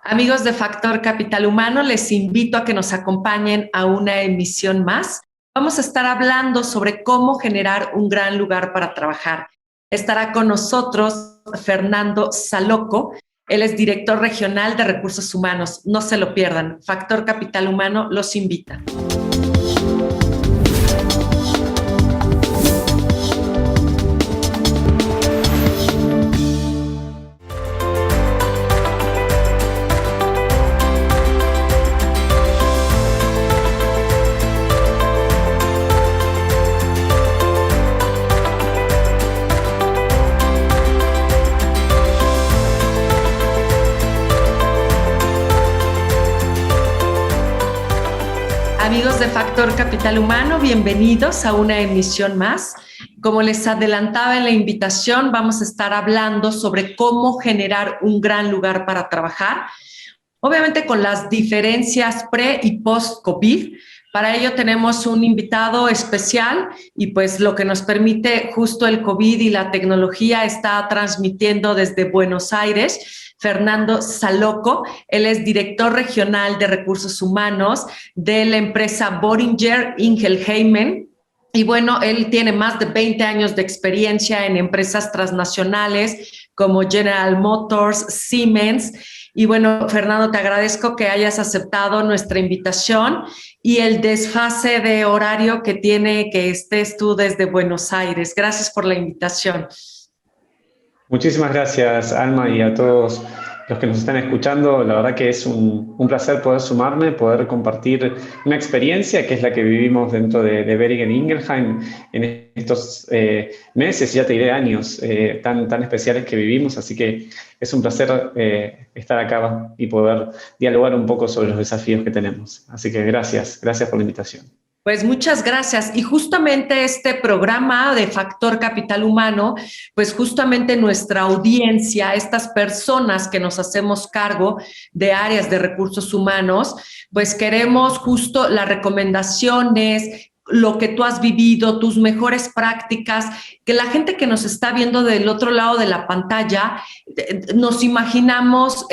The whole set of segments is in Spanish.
Amigos de Factor Capital Humano, les invito a que nos acompañen a una emisión más. Vamos a estar hablando sobre cómo generar un gran lugar para trabajar. Estará con nosotros Fernando Saloco. Él es director regional de Recursos Humanos. No se lo pierdan. Factor Capital Humano los invita. Amigos de Factor Capital Humano, bienvenidos a una emisión más. Como les adelantaba en la invitación, vamos a estar hablando sobre cómo generar un gran lugar para trabajar, obviamente con las diferencias pre y post-COVID. Para ello tenemos un invitado especial y pues lo que nos permite justo el COVID y la tecnología está transmitiendo desde Buenos Aires. Fernando Saloco, él es director regional de Recursos Humanos de la empresa Boehringer Ingelheim. Y bueno, él tiene más de 20 años de experiencia en empresas transnacionales como General Motors, Siemens. Y bueno, Fernando, te agradezco que hayas aceptado nuestra invitación y el desfase de horario que tiene que estés tú desde Buenos Aires. Gracias por la invitación. Muchísimas gracias, Alma, y a todos los que nos están escuchando. La verdad que es un placer poder sumarme, poder compartir una experiencia que es la que vivimos dentro de Boehringer Ingelheim en estos meses, ya te diré años, tan especiales que vivimos. Así que es un placer estar acá y poder dialogar un poco sobre los desafíos que tenemos. Así que gracias por la invitación. Pues muchas gracias. Y justamente este programa de Factor Capital Humano, pues justamente nuestra audiencia, estas personas que nos hacemos cargo de áreas de recursos humanos, pues queremos justo las recomendaciones, lo que tú has vivido, tus mejores prácticas, que la gente que nos está viendo del otro lado de la pantalla, nos imaginamos...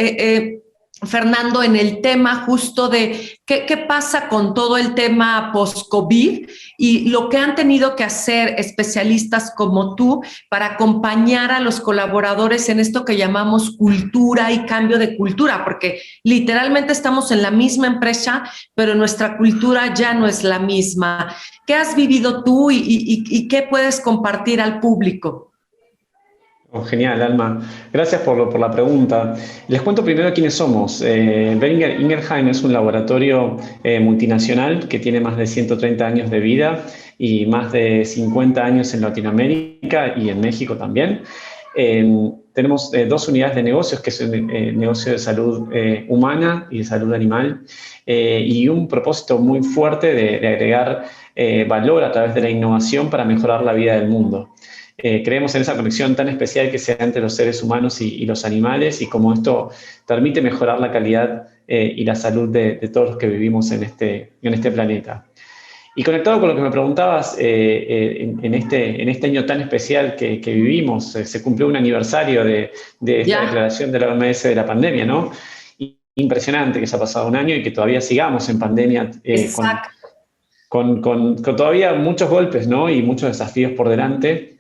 Fernando, en el tema justo de qué pasa con todo el tema post-COVID y lo que han tenido que hacer especialistas como tú para acompañar a los colaboradores en esto que llamamos cultura y cambio de cultura, porque literalmente estamos en la misma empresa, pero nuestra cultura ya no es la misma. ¿Qué has vivido tú y qué puedes compartir al público? Oh, genial, Alma. Gracias por la pregunta. Les cuento primero quiénes somos. Boehringer Ingelheim es un laboratorio multinacional que tiene más de 130 años de vida y más de 50 años en Latinoamérica y en México también. Tenemos dos unidades de negocios, que es el negocio de salud humana y de salud animal, y un propósito muy fuerte de agregar valor a través de la innovación para mejorar la vida del mundo. Creemos en esa conexión tan especial que se da entre los seres humanos y los animales y cómo esto permite mejorar la calidad y la salud de todos los que vivimos en este planeta. Y conectado con lo que me preguntabas, en este año tan especial que vivimos, se cumplió un aniversario de esta declaración de la OMS de la pandemia, ¿no? Impresionante que se ha pasado un año y que todavía sigamos en pandemia con todavía muchos golpes, ¿no? Y muchos desafíos por delante.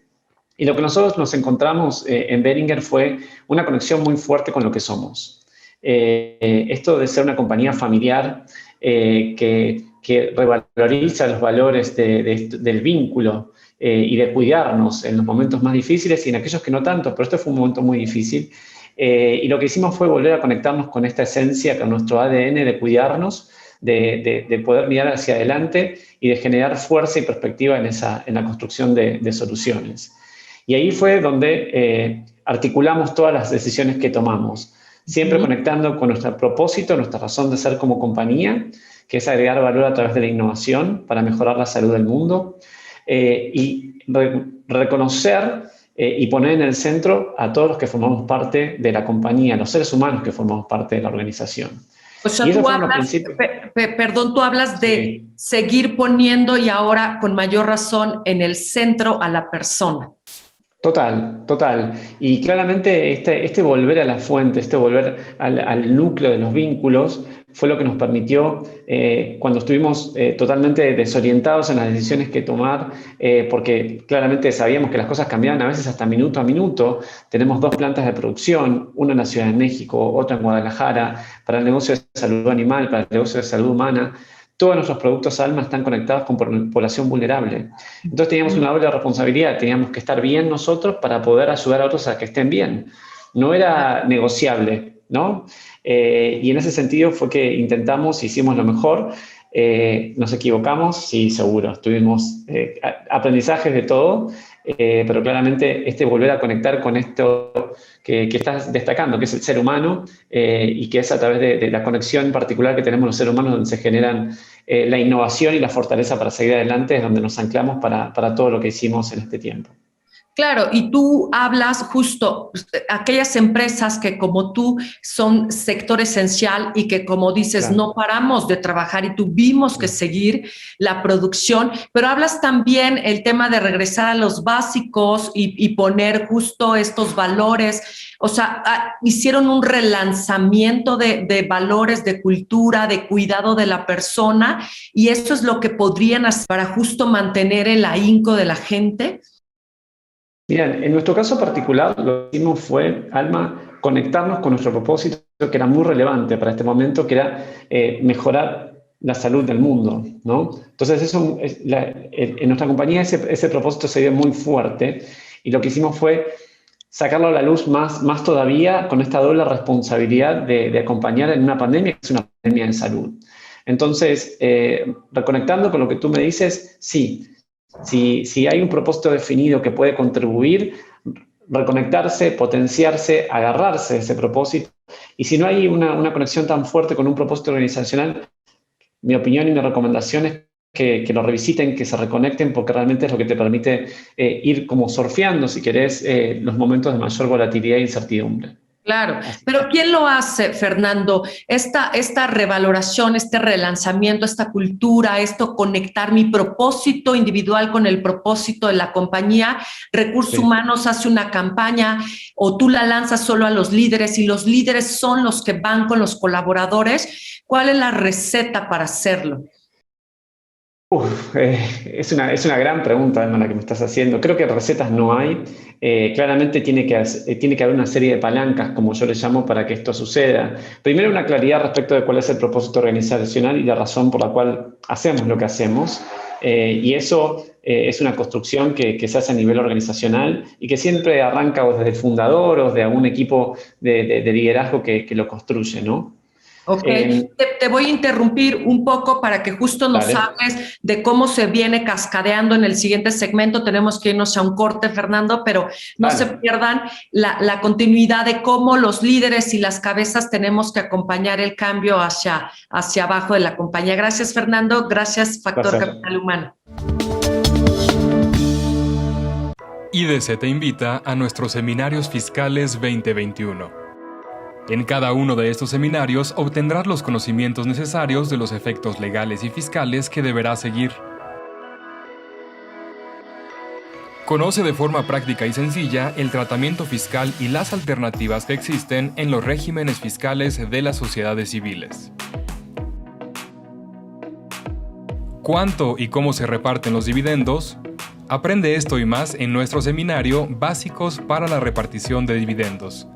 Y lo que nosotros nos encontramos en Boehringer fue una conexión muy fuerte con lo que somos. Esto de ser una compañía familiar que revaloriza los valores del vínculo y de cuidarnos en los momentos más difíciles y en aquellos que no tanto, pero este fue un momento muy difícil. Y lo que hicimos fue volver a conectarnos con esta esencia, con nuestro ADN de cuidarnos, de poder mirar hacia adelante y de generar fuerza y perspectiva en la construcción de soluciones. Y ahí fue donde articulamos todas las decisiones que tomamos, siempre conectando con nuestro propósito, nuestra razón de ser como compañía, que es agregar valor a través de la innovación para mejorar la salud del mundo, y reconocer y poner en el centro a todos los que formamos parte de la compañía, los seres humanos que formamos parte de la organización. O sea, tú hablas, tú hablas de seguir poniendo y ahora con mayor razón en el centro a la persona. Total, total. Y claramente este volver a la fuente, este volver al núcleo de los vínculos, fue lo que nos permitió, cuando estuvimos totalmente desorientados en las decisiones que tomar, porque claramente sabíamos que las cosas cambiaban a veces hasta minuto a minuto. Tenemos dos plantas de producción, una en la Ciudad de México, otra en Guadalajara, para el negocio de salud animal, para el negocio de salud humana. Todos nuestros productos Alma están conectados con población vulnerable. Entonces teníamos una doble responsabilidad, teníamos que estar bien nosotros para poder ayudar a otros a que estén bien. No era negociable, ¿no? Y en ese sentido fue que intentamos, hicimos lo mejor. Nos equivocamos, sí, seguro. Tuvimos aprendizajes de todo, pero claramente volver a conectar con esto que estás destacando, que es el ser humano, y que es a través de la conexión particular que tenemos los seres humanos donde se generan la innovación y la fortaleza para seguir adelante, es donde nos anclamos para todo lo que hicimos en este tiempo. Claro, y tú hablas justo aquellas empresas que como tú son sector esencial y que como dices, Claro. no paramos de trabajar y tuvimos que seguir la producción, pero hablas también el tema de regresar a los básicos y poner justo estos valores, o sea, hicieron un relanzamiento de valores, de cultura, de cuidado de la persona, y eso es lo que podrían hacer para justo mantener el ahínco de la gente. Mira, en nuestro caso particular, lo que hicimos fue, Alma, conectarnos con nuestro propósito, que era muy relevante para este momento, que era mejorar la salud del mundo, ¿no? Entonces, en nuestra compañía ese propósito se dio muy fuerte, y lo que hicimos fue sacarlo a la luz más todavía, con esta doble responsabilidad de acompañar en una pandemia, que es una pandemia de salud. Entonces, reconectando con lo que tú me dices, sí. Si hay un propósito definido que puede contribuir, reconectarse, potenciarse, agarrarse de ese propósito. Y si no hay una conexión tan fuerte con un propósito organizacional, mi opinión y mi recomendación es que lo revisiten, que se reconecten, porque realmente es lo que te permite ir como surfeando, si querés, los momentos de mayor volatilidad e incertidumbre. Claro, pero ¿quién lo hace, Fernando? Esta revaloración, este relanzamiento, esta cultura, esto conectar mi propósito individual con el propósito de la compañía. Recursos Humanos hace una campaña o tú la lanzas solo a los líderes y los líderes son los que van con los colaboradores. ¿Cuál es la receta para hacerlo? Es una gran pregunta, Emma, la que me estás haciendo. Creo que recetas no hay. Claramente tiene que haber una serie de palancas, como yo le llamo, para que esto suceda. Primero, una claridad respecto de cuál es el propósito organizacional y la razón por la cual hacemos lo que hacemos. Y eso es una construcción que se hace a nivel organizacional y que siempre arranca desde el fundador o de algún equipo de liderazgo que lo construye, ¿no? Ok, te voy a interrumpir un poco para que justo nos hables de cómo se viene cascadeando en el siguiente segmento. Tenemos que irnos a un corte, Fernando, pero no se pierdan la continuidad de cómo los líderes y las cabezas tenemos que acompañar el cambio hacia abajo de la compañía. Gracias, Fernando. Gracias, Factor Capital Humano. IDC te invita a nuestros seminarios fiscales 2021. En cada uno de estos seminarios obtendrás los conocimientos necesarios de los efectos legales y fiscales que deberás seguir. Conoce de forma práctica y sencilla el tratamiento fiscal y las alternativas que existen en los regímenes fiscales de las sociedades civiles. ¿Cuánto y cómo se reparten los dividendos? Aprende esto y más en nuestro seminario Básicos para la repartición de dividendos.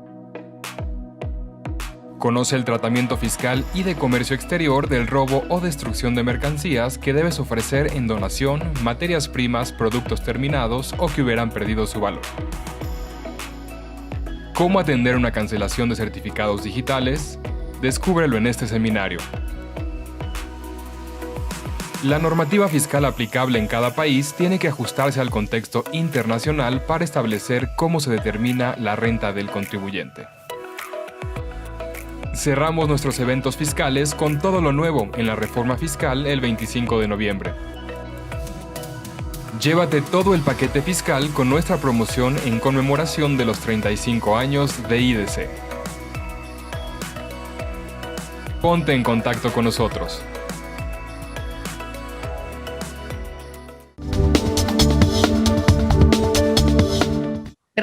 Conoce el tratamiento fiscal y de comercio exterior del robo o destrucción de mercancías que debes ofrecer en donación, materias primas, productos terminados o que hubieran perdido su valor. ¿Cómo atender una cancelación de certificados digitales? Descúbrelo en este seminario. La normativa fiscal aplicable en cada país tiene que ajustarse al contexto internacional para establecer cómo se determina la renta del contribuyente. Cerramos nuestros eventos fiscales con todo lo nuevo en la reforma fiscal el 25 de noviembre. Llévate todo el paquete fiscal con nuestra promoción en conmemoración de los 35 años de IDC. Ponte en contacto con nosotros.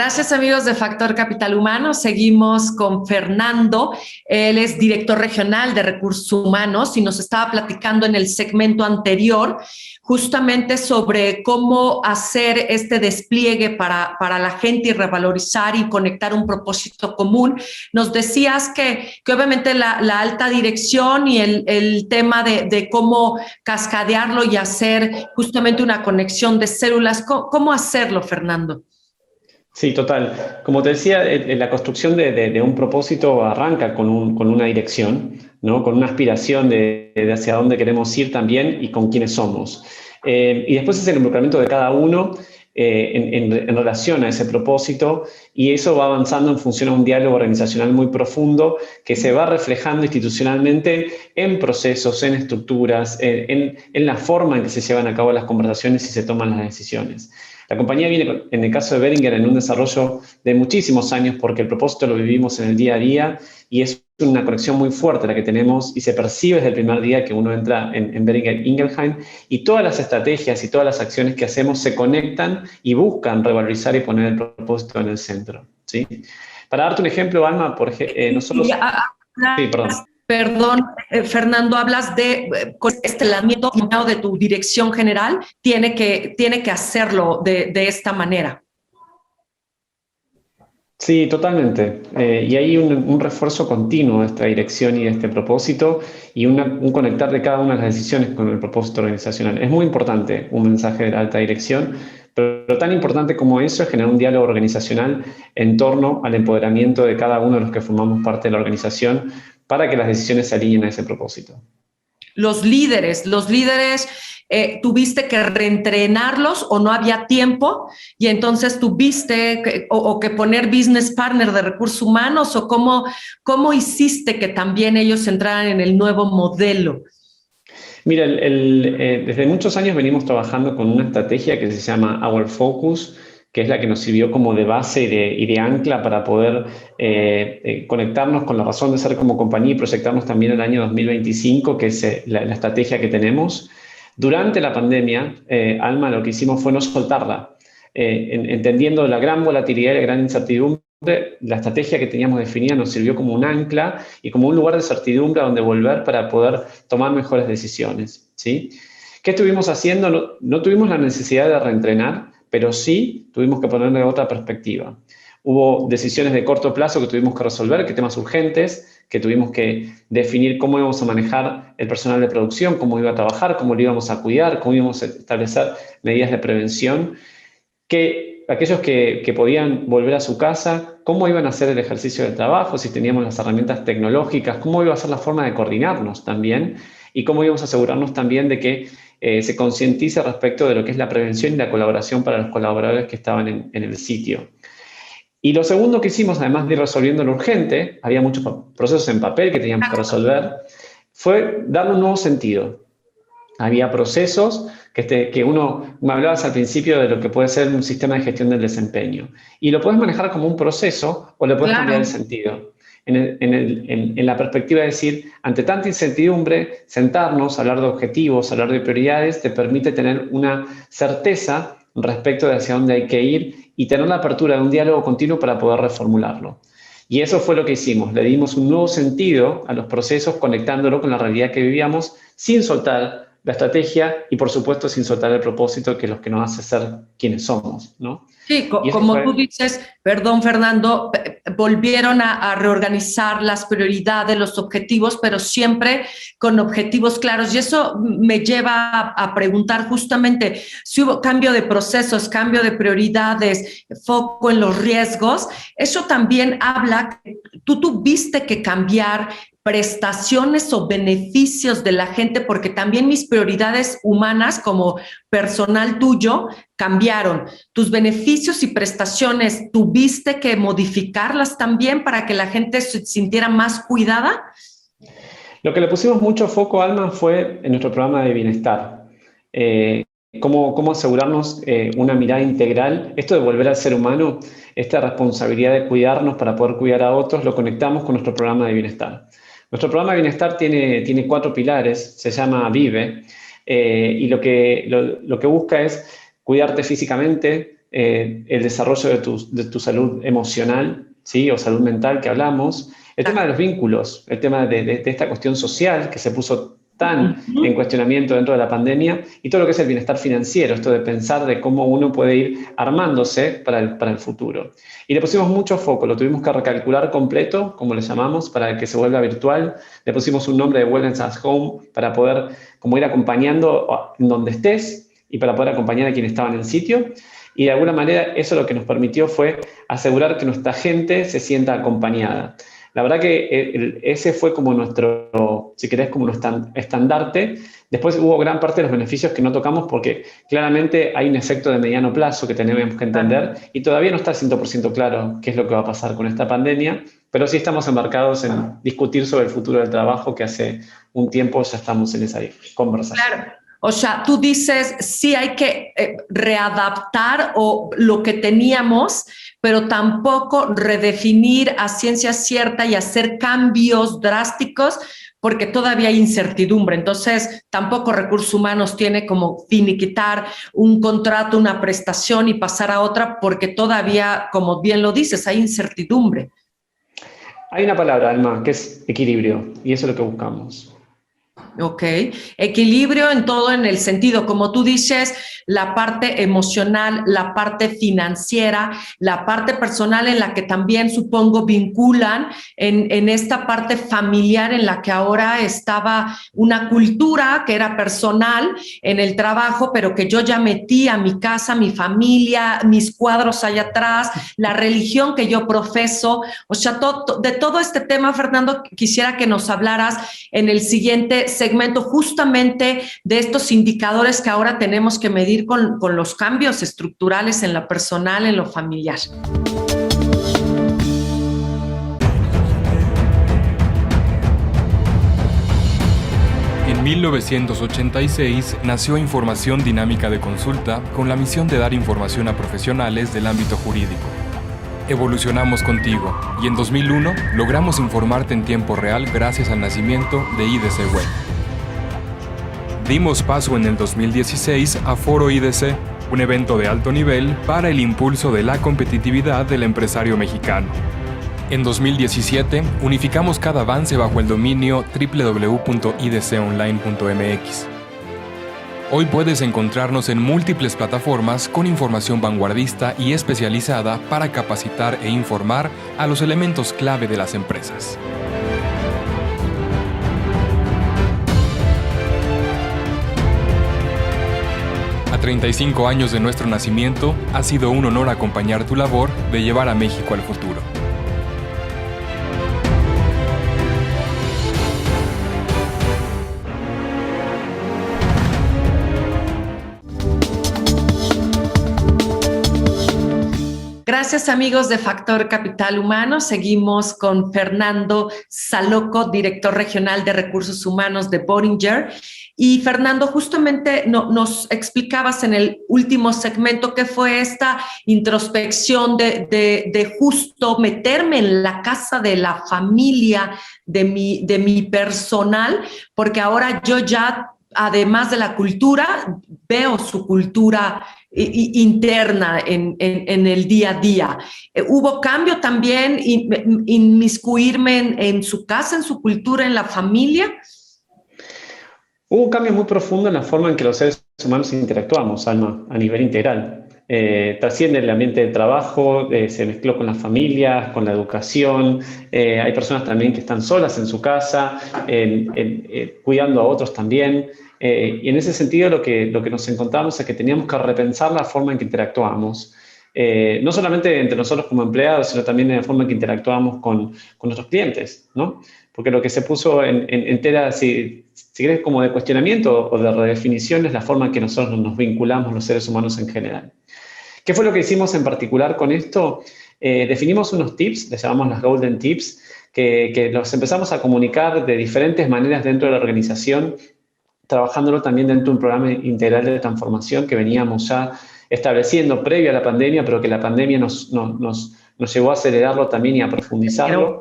Gracias, amigos de Factor Capital Humano. Seguimos con Fernando. Él es director regional de recursos humanos y nos estaba platicando en el segmento anterior justamente sobre cómo hacer este despliegue para la gente y revalorizar y conectar un propósito común. Nos decías que obviamente la alta dirección y el tema de cómo cascadearlo y hacer justamente una conexión de células. ¿Cómo hacerlo, Fernando? Sí, total. Como te decía, la construcción de un propósito arranca con una dirección, ¿no? Con una aspiración de hacia dónde queremos ir también y con quiénes somos. Y después es el involucramiento de cada uno en relación a ese propósito, y eso va avanzando en función a un diálogo organizacional muy profundo que se va reflejando institucionalmente en procesos, en estructuras, en la forma en que se llevan a cabo las conversaciones y se toman las decisiones. La compañía viene, en el caso de Behringer, en un desarrollo de muchísimos años porque el propósito lo vivimos en el día a día y es una conexión muy fuerte la que tenemos y se percibe desde el primer día que uno entra en Behringer Ingelheim, y todas las estrategias y todas las acciones que hacemos se conectan y buscan revalorizar y poner el propósito en el centro, ¿sí? Para darte un ejemplo, Alma, nosotros... Sí, perdón. Perdón, Fernando, hablas de este lanzamiento de tu dirección general, tiene que hacerlo de esta manera. Sí, totalmente. Y hay un refuerzo continuo de esta dirección y de este propósito y un conectar de cada una de las decisiones con el propósito organizacional. Es muy importante un mensaje de la alta dirección, pero tan importante como eso es generar un diálogo organizacional en torno al empoderamiento de cada uno de los que formamos parte de la organización para que las decisiones se alineen a ese propósito. Los líderes, tuviste que reentrenarlos o no había tiempo y entonces tuviste que poner business partner de recursos humanos, o cómo hiciste que también ellos entraran en el nuevo modelo. Mira, desde muchos años venimos trabajando con una estrategia que se llama Our Focus, que es la que nos sirvió como de base y de ancla para poder conectarnos con la razón de ser como compañía y proyectarnos también el año 2025, que es la estrategia que tenemos. Durante la pandemia, Alma, lo que hicimos fue no soltarla, entendiendo la gran volatilidad y la gran incertidumbre. La estrategia que teníamos definida nos sirvió como un ancla y como un lugar de certidumbre a donde volver para poder tomar mejores decisiones, ¿sí? ¿Qué estuvimos haciendo? No tuvimos la necesidad de reentrenar, pero sí tuvimos que ponerle otra perspectiva. Hubo decisiones de corto plazo que tuvimos que resolver, que temas urgentes, que tuvimos que definir cómo íbamos a manejar el personal de producción, cómo iba a trabajar, cómo lo íbamos a cuidar, cómo íbamos a establecer medidas de prevención, que aquellos que podían volver a su casa, cómo iban a hacer el ejercicio del trabajo, si teníamos las herramientas tecnológicas, cómo iba a ser la forma de coordinarnos también y cómo íbamos a asegurarnos también de que se concientice respecto de lo que es la prevención y la colaboración para los colaboradores que estaban en el sitio. Y lo segundo que hicimos, además de ir resolviendo lo urgente, había muchos procesos en papel que teníamos que resolver, fue darle un nuevo sentido. Había procesos que uno, me hablabas al principio de lo que puede ser un sistema de gestión del desempeño. Y lo puedes manejar como un proceso o le puedes cambiar el sentido. En la perspectiva de decir, ante tanta incertidumbre, sentarnos, hablar de objetivos, hablar de prioridades, te permite tener una certeza respecto de hacia dónde hay que ir y tener la apertura de un diálogo continuo para poder reformularlo. Y eso fue lo que hicimos. Le dimos un nuevo sentido a los procesos, conectándolo con la realidad que vivíamos, sin soltar la estrategia y, por supuesto, sin soltar el propósito, que es lo que nos hace ser quienes somos, ¿no? Sí, como tú dices, perdón, Fernando, volvieron a reorganizar las prioridades, los objetivos, pero siempre con objetivos claros. Y eso me lleva a preguntar justamente si hubo cambio de procesos, cambio de prioridades, foco en los riesgos. Eso también habla que tú tuviste que cambiar prestaciones o beneficios de la gente, porque también mis prioridades humanas como personal tuyo cambiaron. Tus beneficios y prestaciones, ¿tuviste que modificarlas también para que la gente se sintiera más cuidada? Lo que le pusimos mucho foco, Alma, fue en nuestro programa de bienestar. Cómo asegurarnos una mirada integral. Esto de volver al ser humano, esta responsabilidad de cuidarnos para poder cuidar a otros, lo conectamos con nuestro programa de bienestar. Nuestro programa de bienestar tiene 4 pilares, se llama Vive, y lo que busca es cuidarte físicamente, el desarrollo de tu salud emocional, ¿sí? O salud mental que hablamos, el tema de los vínculos, el tema de esta cuestión social que se puso tan en cuestionamiento dentro de la pandemia y todo lo que es el bienestar financiero, esto de pensar de cómo uno puede ir armándose para el futuro. Y le pusimos mucho foco, lo tuvimos que recalcular completo, como le llamamos, para que se vuelva virtual. Le pusimos un nombre de Wellness at Home para poder como ir acompañando en donde estés y para poder acompañar a quienes estaban en el sitio. Y de alguna manera eso lo que nos permitió fue asegurar que nuestra gente se sienta acompañada. La verdad que ese fue como nuestro, si querés, como nuestro estandarte. Después hubo gran parte de los beneficios que no tocamos porque claramente hay un efecto de mediano plazo que tenemos que entender y todavía no está 100% claro qué es lo que va a pasar con esta pandemia, pero sí estamos embarcados en discutir sobre el futuro del trabajo, que hace un tiempo ya estamos en esa conversación. Claro. O sea, tú dices, sí hay que readaptar lo que teníamos, pero tampoco redefinir a ciencia cierta y hacer cambios drásticos porque todavía hay incertidumbre. Entonces, tampoco Recursos Humanos tiene como finiquitar un contrato, una prestación y pasar a otra porque todavía, como bien lo dices, hay incertidumbre. Hay una palabra, Alma, que es equilibrio, y eso es lo que buscamos. Ok, equilibrio en todo, en el sentido, como tú dices, la parte emocional, la parte financiera, la parte personal en la que también supongo vinculan en esta parte familiar en la que ahora estaba una cultura que era personal en el trabajo, pero que yo ya metí a mi casa, mi familia, mis cuadros allá atrás, la religión que yo profeso, o sea, de todo este tema, Fernando, quisiera que nos hablaras en el siguiente segmento justamente de estos indicadores que ahora tenemos que medir con los cambios estructurales en lo personal, en lo familiar. En 1986 nació Información Dinámica de Consulta con la misión de dar información a profesionales del ámbito jurídico. Evolucionamos contigo y en 2001 logramos informarte en tiempo real gracias al nacimiento de IDC Web. Dimos paso en el 2016 a Foro IDC, un evento de alto nivel para el impulso de la competitividad del empresario mexicano. En 2017 unificamos cada avance bajo el dominio www.idconline.mx. Hoy puedes encontrarnos en múltiples plataformas con información vanguardista y especializada para capacitar e informar a los elementos clave de las empresas. A 35 años de nuestro nacimiento, ha sido un honor acompañar tu labor de llevar a México al futuro. Gracias, amigos de Factor Capital Humano. Seguimos con Fernando Saloco, director regional de Recursos Humanos de Boehringer. Y Fernando, justamente nos explicabas en el último segmento qué fue esta introspección de justo meterme en la casa de la familia, de mi personal, porque ahora yo ya, además de la cultura, veo su cultura interna en el día a día. ¿Hubo cambio también, inmiscuirme en su casa, en su cultura, en la familia? Hubo un cambio muy profundo en la forma en que los seres humanos interactuamos, Alma, a nivel integral. Trasciende el ambiente de trabajo, se mezcló con las familias, con la educación. Hay personas también que están solas en su casa, cuidando a otros también. Y en ese sentido lo que nos encontramos es que teníamos que repensar la forma en que interactuamos. No solamente entre nosotros como empleados, sino también en la forma en que interactuamos con nuestros clientes, ¿no? Porque lo que se puso en tela, si querés, como de cuestionamiento o de redefinición, es la forma en que nosotros nos vinculamos los seres humanos en general. ¿Qué fue lo que hicimos en particular con esto? Definimos unos tips, les llamamos las Golden Tips, que los empezamos a comunicar de diferentes maneras dentro de la organización, trabajándolo también dentro de un programa integral de transformación que veníamos ya estableciendo previo a la pandemia, pero que la pandemia nos llevó a acelerarlo también y a profundizarlo.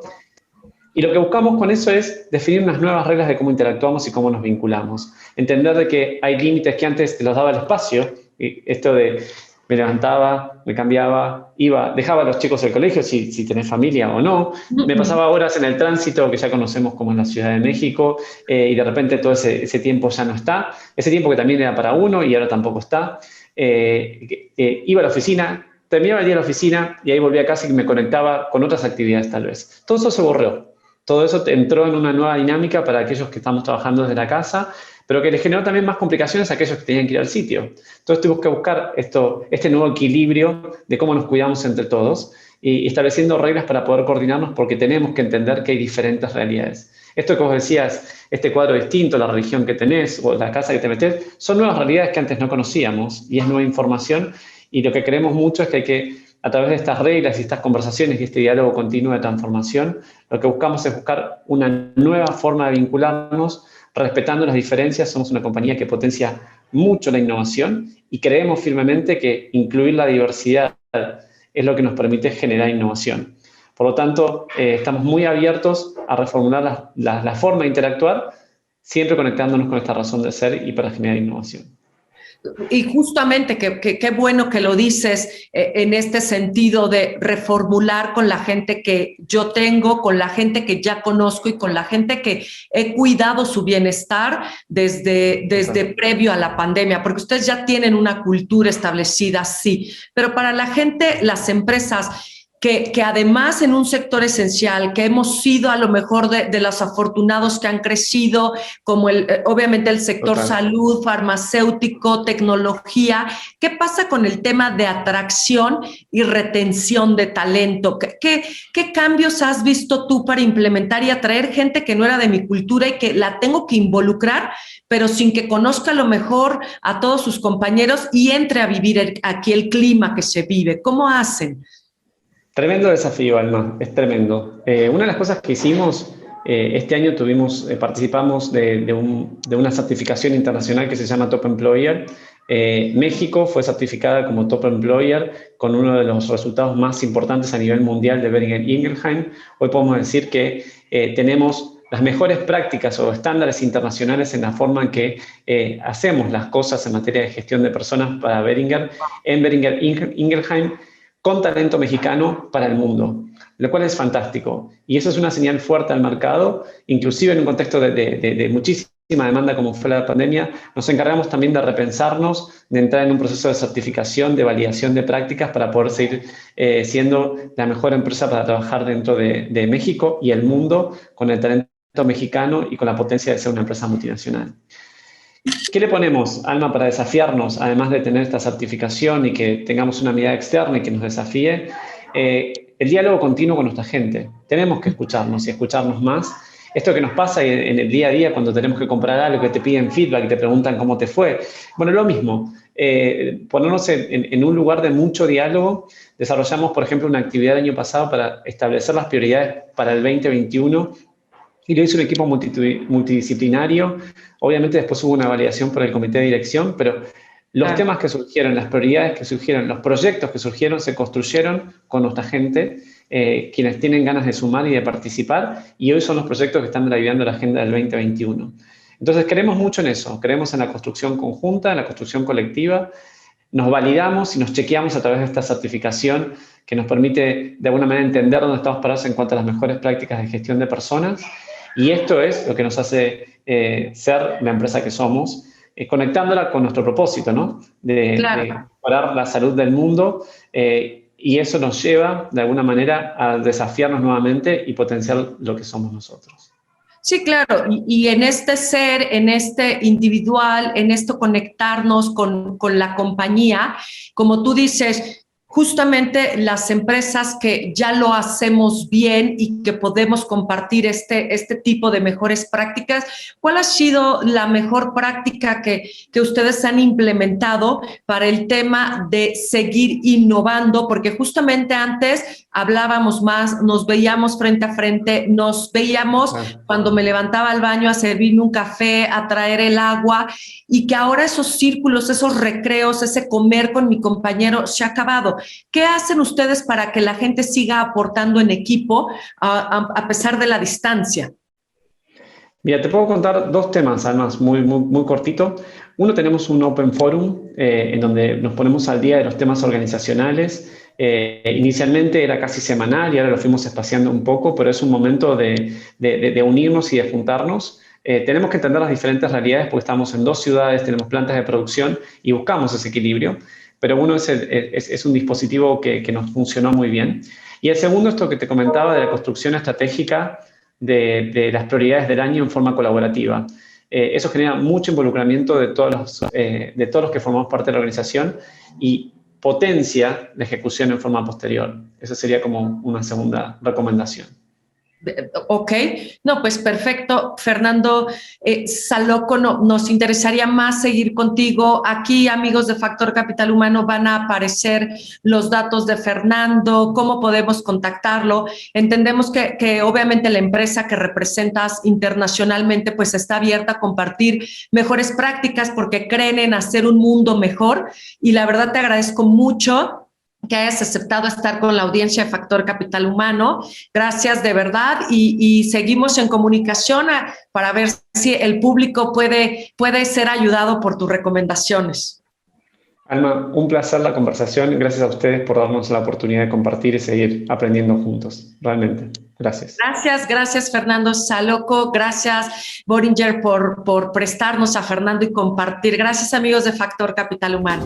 Y lo que buscamos con eso es definir unas nuevas reglas de cómo interactuamos y cómo nos vinculamos. Entender de que hay límites que antes te los daba el espacio, y esto de me levantaba, me cambiaba, iba, dejaba a los chicos del colegio si tenés familia o no, me pasaba horas en el tránsito que ya conocemos como en la Ciudad de México, y de repente todo ese tiempo ya no está, ese tiempo que también era para uno y ahora tampoco está. Iba a la oficina, terminaba el día en la oficina y ahí volvía a casa y me conectaba con otras actividades tal vez. Todo eso se borró. Todo eso entró en una nueva dinámica para aquellos que estamos trabajando desde la casa, pero que les generó también más complicaciones a aquellos que tenían que ir al sitio. Entonces tuvimos que buscar este nuevo equilibrio de cómo nos cuidamos entre todos y estableciendo reglas para poder coordinarnos porque tenemos que entender que hay diferentes realidades. Esto que vos decías, este cuadro distinto, la religión que tenés o la casa que te metés, son nuevas realidades que antes no conocíamos y es nueva información y lo que creemos mucho es que hay que, a través de estas reglas y estas conversaciones y este diálogo continuo de transformación, lo que buscamos es buscar una nueva forma de vincularnos, respetando las diferencias. Somos una compañía que potencia mucho la innovación y creemos firmemente que incluir la diversidad es lo que nos permite generar innovación. Por lo tanto, estamos muy abiertos a reformular la forma de interactuar, siempre conectándonos con esta razón de ser y para generar innovación. Y justamente, qué bueno que lo dices en este sentido de reformular con la gente que yo tengo, con la gente que ya conozco y con la gente que he cuidado su bienestar desde previo a la pandemia, porque ustedes ya tienen una cultura establecida, sí, pero para la gente, las empresas que además en un sector esencial, que hemos sido a lo mejor de los afortunados que han crecido, como obviamente el sector salud, farmacéutico, tecnología, ¿qué pasa con el tema de atracción y retención de talento? ¿Qué cambios has visto tú para implementar y atraer gente que no era de mi cultura y que la tengo que involucrar, pero sin que conozca a lo mejor a todos sus compañeros y entre a vivir aquí el clima que se vive? ¿Cómo hacen? Tremendo desafío, Alma, es tremendo. Una de las cosas que hicimos, este año participamos de una certificación internacional que se llama Top Employer. México fue certificada como Top Employer con uno de los resultados más importantes a nivel mundial de Boehringer Ingelheim. Hoy podemos decir que tenemos las mejores prácticas o estándares internacionales en la forma en que hacemos las cosas en materia de gestión de personas para Boehringer, en Boehringer Ingelheim, con talento mexicano para el mundo, lo cual es fantástico. Y eso es una señal fuerte al mercado, inclusive en un contexto de muchísima demanda como fue la pandemia. Nos encargamos también de repensarnos, de entrar en un proceso de certificación, de validación de prácticas para poder seguir siendo la mejor empresa para trabajar dentro de México y el mundo con el talento mexicano y con la potencia de ser una empresa multinacional. ¿Qué le ponemos, Alma, para desafiarnos, además de tener esta certificación y que tengamos una mirada externa y que nos desafíe? El diálogo continuo con nuestra gente. Tenemos que escucharnos y escucharnos más. Esto que nos pasa en el día a día cuando tenemos que comprar algo, que te piden feedback y te preguntan cómo te fue. Bueno, lo mismo. Ponernos en un lugar de mucho diálogo. Desarrollamos, por ejemplo, una actividad el año pasado para establecer las prioridades para el 2021. Y lo hizo un equipo multidisciplinario. Obviamente después hubo una validación por el comité de dirección, pero los temas que surgieron, las prioridades que surgieron, los proyectos que surgieron se construyeron con nuestra gente, quienes tienen ganas de sumar y de participar, y hoy son los proyectos que están drivando la agenda del 2021. Entonces creemos mucho en eso, creemos en la construcción conjunta, en la construcción colectiva, nos validamos y nos chequeamos a través de esta certificación que nos permite de alguna manera entender dónde estamos parados en cuanto a las mejores prácticas de gestión de personas. Y esto es lo que nos hace ser la empresa que somos, conectándola con nuestro propósito, ¿no? De mejorar la salud del mundo, y eso nos lleva, de alguna manera, a desafiarnos nuevamente y potenciar lo que somos nosotros. Sí, claro, y en este ser, en este individual, en esto conectarnos con la compañía, como tú dices, justamente las empresas que ya lo hacemos bien y que podemos compartir este tipo de mejores prácticas. ¿Cuál ha sido la mejor práctica que ustedes han implementado para el tema de seguir innovando? Porque justamente antes hablábamos más, nos veíamos frente a frente, nos veíamos cuando me levantaba al baño a servirme un café, a traer el agua, y que ahora esos círculos, esos recreos, ese comer con mi compañero se ha acabado. ¿Qué hacen ustedes para que la gente siga aportando en equipo a pesar de la distancia? Mira, te puedo contar dos temas, además, muy cortito. Uno, tenemos un Open Forum en donde nos ponemos al día de los temas organizacionales. Inicialmente era casi semanal y ahora lo fuimos espaciando un poco, pero es un momento de unirnos y de juntarnos. Tenemos que entender las diferentes realidades porque estamos en dos ciudades, tenemos plantas de producción y buscamos ese equilibrio. Pero uno es un dispositivo que nos funcionó muy bien. Y el segundo, esto que te comentaba de la construcción estratégica de las prioridades del año en forma colaborativa. Eso genera mucho involucramiento de de todos los que formamos parte de la organización y potencia la ejecución en forma posterior. Esa sería como una segunda recomendación. Ok, no, pues perfecto. Fernando Saloco, nos interesaría más seguir contigo. Aquí, amigos de Factor Capital Humano, van a aparecer los datos de Fernando, cómo podemos contactarlo. Entendemos que obviamente la empresa que representas internacionalmente pues está abierta a compartir mejores prácticas porque creen en hacer un mundo mejor y la verdad te agradezco mucho que hayas aceptado estar con la audiencia de Factor Capital Humano. Gracias de verdad y seguimos en comunicación para ver si el público puede ser ayudado por tus recomendaciones. Alma, un placer la conversación. Gracias a ustedes por darnos la oportunidad de compartir y seguir aprendiendo juntos. Realmente. Gracias. Gracias Fernando Saloco. Gracias Boehringer por prestarnos a Fernando y compartir. Gracias amigos de Factor Capital Humano.